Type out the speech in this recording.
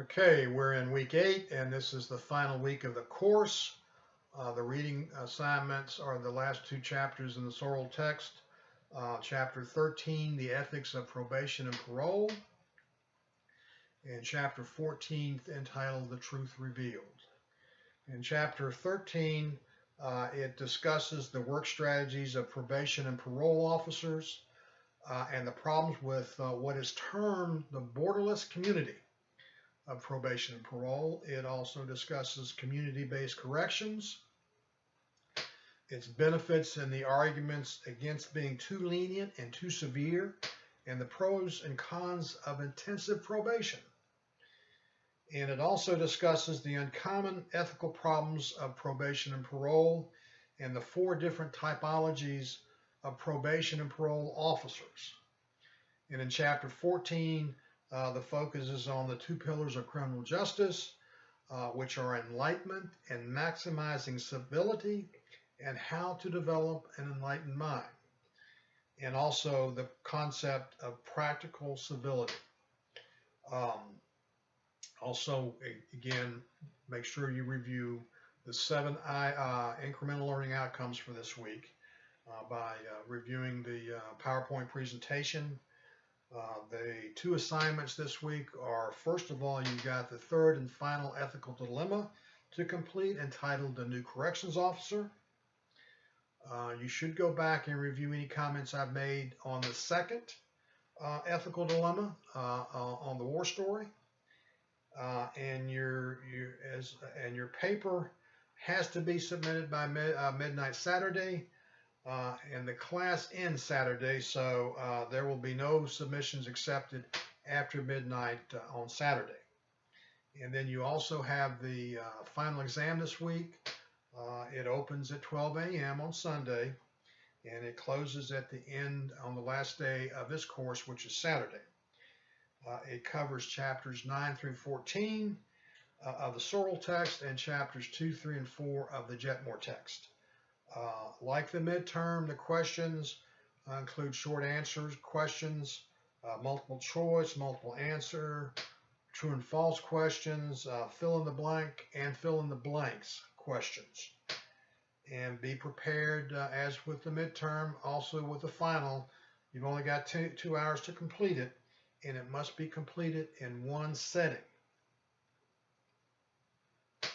Okay, we're in week 8, and this is the final week of the course. The reading assignments are the last two chapters in the Sorrel text. Chapter 13, The Ethics of Probation and Parole, and Chapter 14, entitled The Truth Revealed. In Chapter 13, it discusses the work strategies of probation and parole officers and the problems with what is termed the borderless community of probation and parole. It also discusses community-based corrections, its benefits and the arguments against being too lenient and too severe, and the pros and cons of intensive probation. And it also discusses the uncommon ethical problems of probation and parole and the 4 different typologies of probation and parole officers. And in Chapter 14, the focus is on the 2 pillars of criminal justice, which are enlightenment and maximizing civility, and how to develop an enlightened mind, and also the concept of practical civility. Also, again, make sure you review the 7 incremental learning outcomes for this week by reviewing the PowerPoint presentation. The 2 assignments this week are, first of all, you've got the 3rd and final ethical dilemma to complete, entitled The New Corrections Officer. You should go back and review any comments I've made on the 2nd ethical dilemma on the war story. And your paper has to be submitted by midnight Saturday. And the class ends Saturday, so there will be no submissions accepted after midnight on Saturday. And then you also have the final exam this week. It opens at 12 a.m. on Sunday, and it closes at the end on the last day of this course, which is Saturday. It covers chapters 9 through 14 of the Sorrel text and chapters 2, 3, and 4 of the Jetmore text. Like the midterm, the questions include short answers, questions, multiple choice, multiple answer, true and false questions, fill in the blank and fill in the blanks questions. And be prepared, as with the midterm, also with the final. You've only got 2 hours to complete it, and it must be completed in one setting.